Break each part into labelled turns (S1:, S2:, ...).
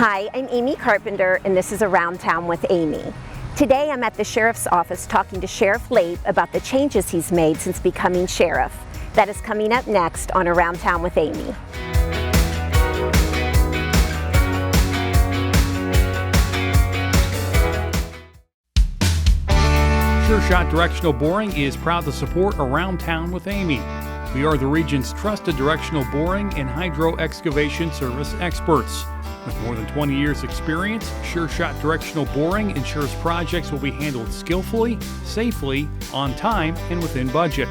S1: Hi, I'm Amy Carpenter, and this is Around Town with Amy. Today I'm at the Sheriff's office talking to Sheriff Lape about the changes he's made since becoming Sheriff. That is coming up next on Around Town with Amy.
S2: Sure Shot Directional Boring is proud to support Around Town with Amy. We are the region's trusted directional boring and hydro excavation service experts. With more than 20 years experience, Sure Shot Directional Boring ensures projects will be handled skillfully, safely, on time, and within budget.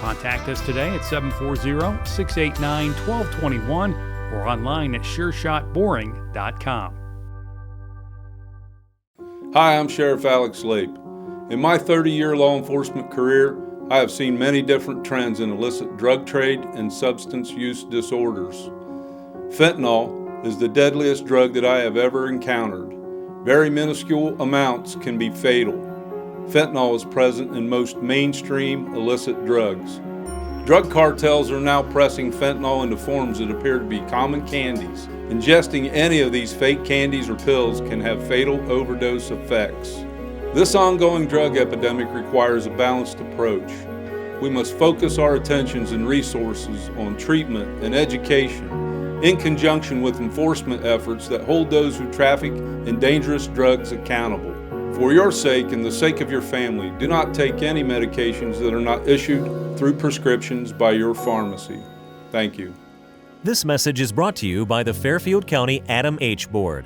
S2: Contact us today at 740-689-1221 or online at sureshotboring.com.
S3: Hi, I'm Sheriff Alex Lape. In my 30-year law enforcement career, I have seen many different trends in illicit drug trade and substance use disorders. Fentanyl is the deadliest drug that I have ever encountered. Very minuscule amounts can be fatal. Fentanyl is present in most mainstream illicit drugs. Drug cartels are now pressing fentanyl into forms that appear to be common candies. Ingesting any of these fake candies or pills can have fatal overdose effects. This ongoing drug epidemic requires a balanced approach. We must focus our attentions and resources on treatment and education in conjunction with enforcement efforts that hold those who traffic in dangerous drugs accountable. For your sake and the sake of your family, do not take any medications that are not issued through prescriptions by your pharmacy. Thank you.
S4: This message is brought to you by the Fairfield County Adam H. Board.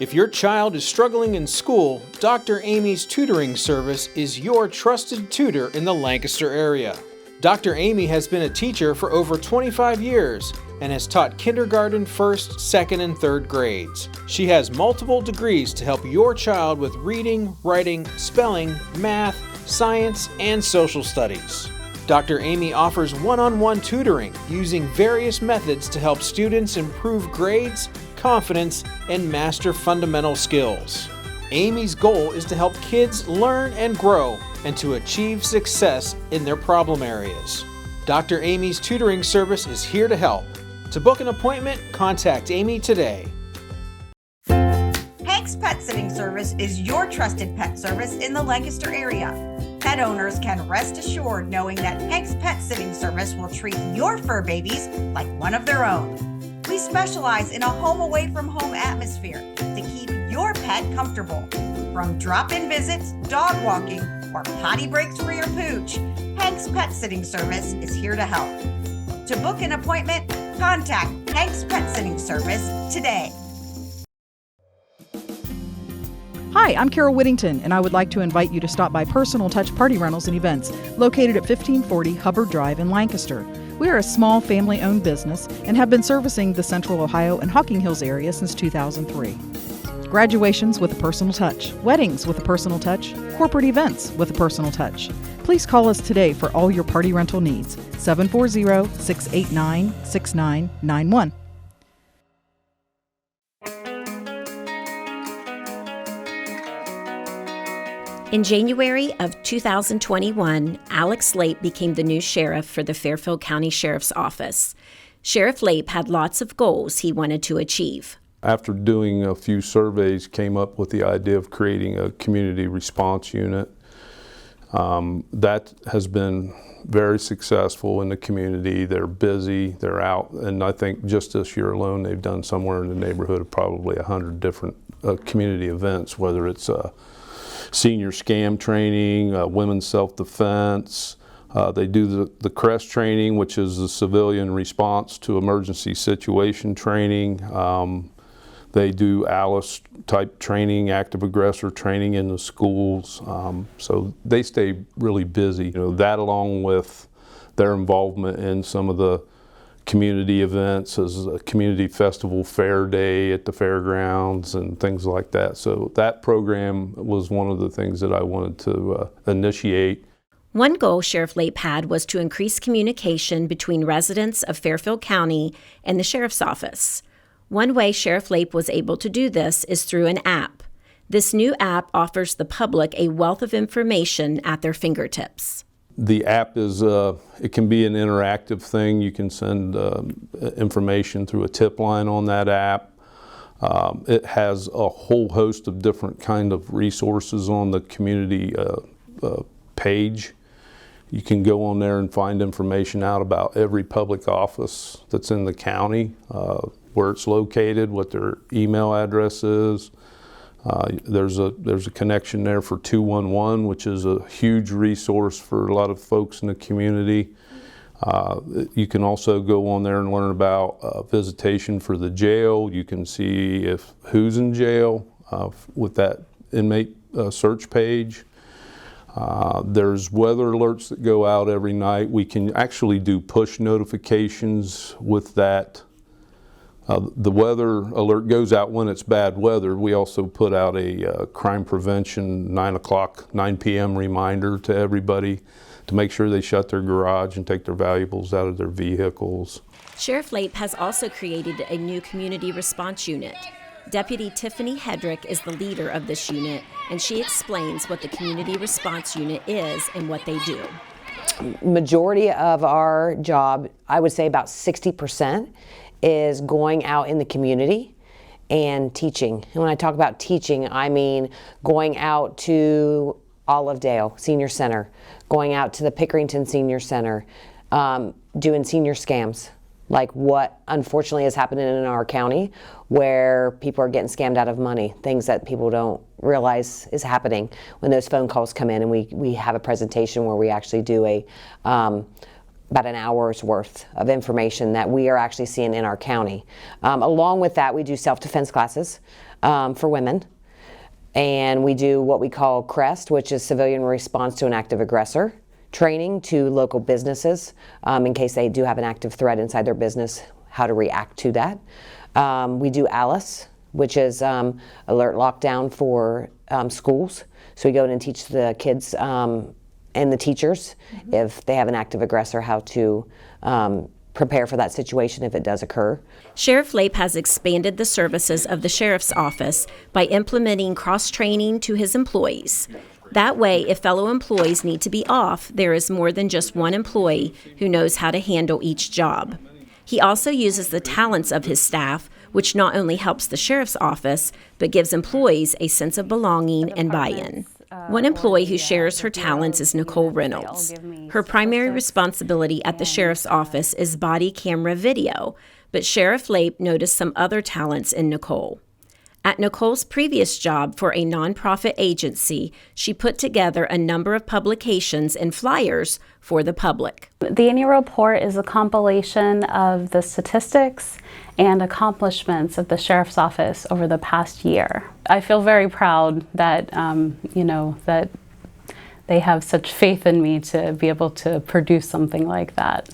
S5: If your child is struggling in school, Dr. Amy's tutoring service is your trusted tutor in the Lancaster area. Dr. Amy has been a teacher for over 25 years and has taught kindergarten, first, second, and third grades. She has multiple degrees to help your child with reading, writing, spelling, math, science, and social studies. Dr. Amy offers one-on-one tutoring using various methods to help students improve grades, confidence, and master fundamental skills. Amy's goal is to help kids learn and grow and to achieve success in their problem areas. Dr. Amy's tutoring service is here to help. To book an appointment, contact Amy today.
S6: Hank's Pet Sitting Service is your trusted pet service in the Lancaster area. Pet owners can rest assured knowing that Hank's Pet Sitting Service will treat your fur babies like one of their own. We specialize in a home away from home atmosphere to keep your pet comfortable. From drop-in visits, dog walking, or potty breaks for your pooch, Hank's Pet Sitting Service is here to help. To book an appointment, contact Hank's Pet Sitting Service today.
S7: Hi, I'm Carol Whittington, and I would like to invite you to stop by Personal Touch Party Rentals and Events, located at 1540 Hubbard Drive in Lancaster. We are a small family-owned business and have been servicing the Central Ohio and Hocking Hills area since 2003. Graduations with a personal touch, weddings with a personal touch, corporate events with a personal touch. Please call us today for all your party rental needs. 740-689-6991.
S1: In January of 2021, Alex Lape became the new sheriff for the Fairfield County Sheriff's Office. Sheriff Lape had lots of goals he wanted to achieve.
S3: After doing a few surveys, came up with the idea of creating a community response unit. That has been very successful in the community. They're busy, they're out, and I think just this year alone they've done somewhere in the neighborhood of probably 100 different community events, whether it's senior scam training, women's self-defense. They do the CREST training, which is the civilian response to emergency situation training. They do ALICE type training, active aggressor training in the schools. So they stay really busy. That along with their involvement in some of the community events as a community festival fair day at the fairgrounds and things like that. So that program was one of the things that I wanted to initiate.
S1: One goal Sheriff Lape had was to increase communication between residents of Fairfield County and the Sheriff's Office. One way Sheriff Lape was able to do this is through an app. This new app offers the public a wealth of information at their fingertips.
S3: The app is, it can be an interactive thing. You can send information through a tip line on that app. It has a whole host of different kind of resources on the community page. You can go on there and find information out about every public office that's in the county, where it's located, what their email address is. There's a connection there for 211, which is a huge resource for a lot of folks in the community. You can also go on there and learn about visitation for the jail. You can see who's in jail with that inmate search page. There's weather alerts that go out every night. We can actually do push notifications with that. The weather alert goes out when it's bad weather. We also put out a crime prevention 9 p.m. reminder to everybody to make sure they shut their garage and take their valuables out of their vehicles.
S1: Sheriff Lape has also created a new community response unit. Deputy Tiffany Hedrick is the leader of this unit, and she explains what the community response unit is and what they do.
S8: Majority of our job, I would say about 60%, is going out in the community and teaching. And when I talk about teaching, I mean going out to Olivedale Senior Center, going out to the Pickerington Senior Center, doing senior scams, like what unfortunately is happening in our county, where people are getting scammed out of money, things that people don't realize is happening when those phone calls come in. And we have a presentation where we actually do about an hour's worth of information that we are actually seeing in our county. Along with that, we do self-defense classes for women. And we do what we call CREST, which is Civilian Response to an Active Aggressor, training to local businesses in case they do have an active threat inside their business, how to react to that. We do ALICE, which is Alert Lockdown for schools. So we go in and teach the kids and the teachers, if they have an active aggressor, how to prepare for that situation if it does occur.
S1: Sheriff Lape has expanded the services of the Sheriff's Office by implementing cross-training to his employees. That way, if fellow employees need to be off, there is more than just one employee who knows how to handle each job. He also uses the talents of his staff, which not only helps the Sheriff's Office, but gives employees a sense of belonging and buy-in. One employee who shares her talents is Nicole Reynolds. Her primary responsibility at the Sheriff's Office is body camera video, but Sheriff Lape noticed some other talents in Nicole. At Nicole's previous job for a nonprofit agency, she put together a number of publications and flyers for the public.
S9: The annual report is a compilation of the statistics and accomplishments of the Sheriff's Office over the past year. I feel very proud that, that they have such faith in me to be able to produce something like that.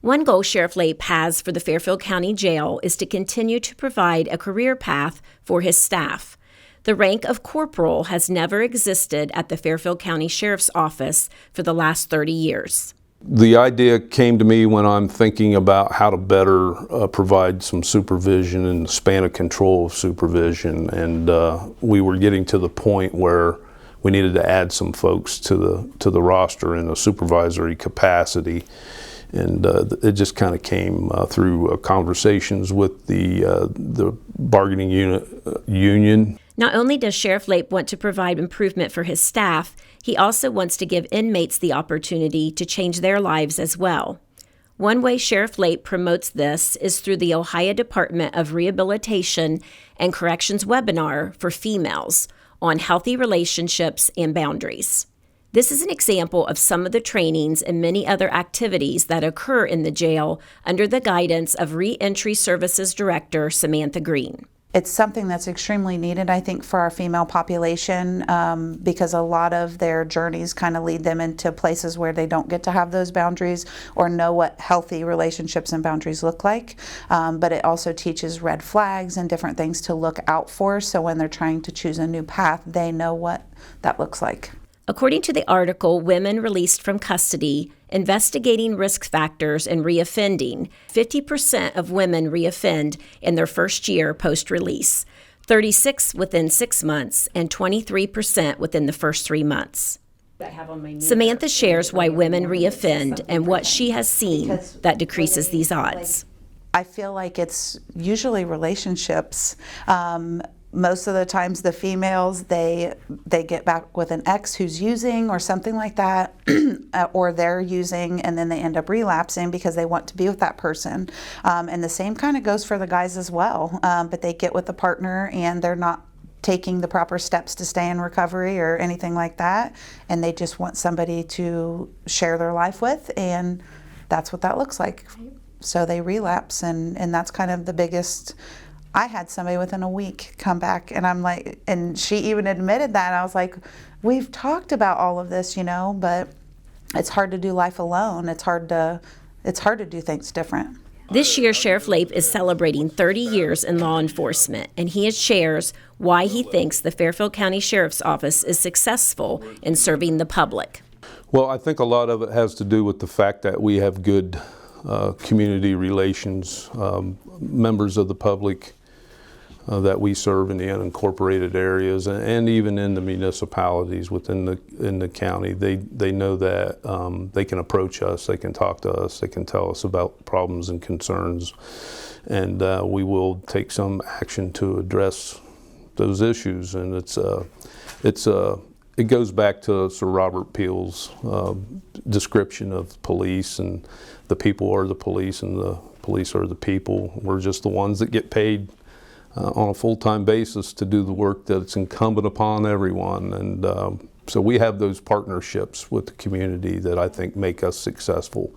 S1: One goal Sheriff Lape has for the Fairfield County Jail is to continue to provide a career path for his staff. The rank of corporal has never existed at the Fairfield County Sheriff's Office for the last 30 years.
S3: The idea came to me when I'm thinking about how to better provide some supervision and the span of control of supervision, and we were getting to the point where we needed to add some folks to the roster in a supervisory capacity. And it just kind of came through conversations with the bargaining union.
S1: Not only does Sheriff Lape want to provide improvement for his staff, he also wants to give inmates the opportunity to change their lives as well. One way Sheriff Lape promotes this is through the Ohio Department of Rehabilitation and Corrections webinar for females on healthy relationships and boundaries. This is an example of some of the trainings and many other activities that occur in the jail under the guidance of Reentry Services Director Samantha Green.
S10: It's something that's extremely needed, I think, for our female population because a lot of their journeys kind of lead them into places where they don't get to have those boundaries or know what healthy relationships and boundaries look like. But it also teaches red flags and different things to look out for, so when they're trying to choose a new path, they know what that looks like.
S1: According to the article, Women Released from Custody, Investigating Risk Factors in Reoffending, 50% of women reoffend in their first year post-release, 36% within 6 months, and 23% within the first 3 months. Samantha shares why women reoffend and what she has seen that decreases these odds.
S10: I feel like it's usually relationships. Most of the times the females, they get back with an ex who's using or something like that, or they're using and then they end up relapsing because they want to be with that person. And the same kind of goes for the guys as well, but they get with a partner and they're not taking the proper steps to stay in recovery or anything like that, and they just want somebody to share their life with, and that's what that looks like. So they relapse, and that's kind of the biggest. I had somebody within a week come back, and I'm like, and she even admitted that. And I was like, we've talked about all of this, but it's hard to do life alone. It's hard to do things different.
S1: This year, Sheriff Lape is celebrating 30 years in law enforcement, and he shares why he thinks the Fairfield County Sheriff's Office is successful in serving the public.
S3: Well, I think a lot of it has to do with the fact that we have good community relations, members of the public that we serve in the unincorporated areas and even in the municipalities within the county. They know that they can approach us, they can talk to us, they can tell us about problems and concerns, and we will take some action to address those issues. And it goes back to Sir Robert Peel's description of police, and the people are the police and the police are the people. We're just the ones that get paid on a full-time basis to do the work that's incumbent upon everyone. And so we have those partnerships with the community that I think make us successful.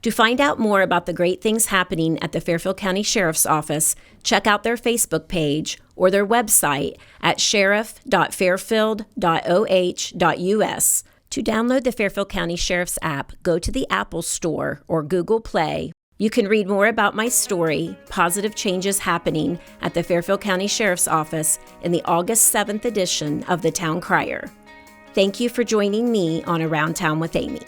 S1: To find out more about the great things happening at the Fairfield County Sheriff's Office, check out their Facebook page or their website at sheriff.fairfield.oh.us. To download the Fairfield County Sheriff's app, go to the Apple Store or Google Play. You can read more about my story, Positive Changes Happening at the Fairfield County Sheriff's Office, in the August 7th edition of the Town Crier. Thank you for joining me on Around Town with Amy.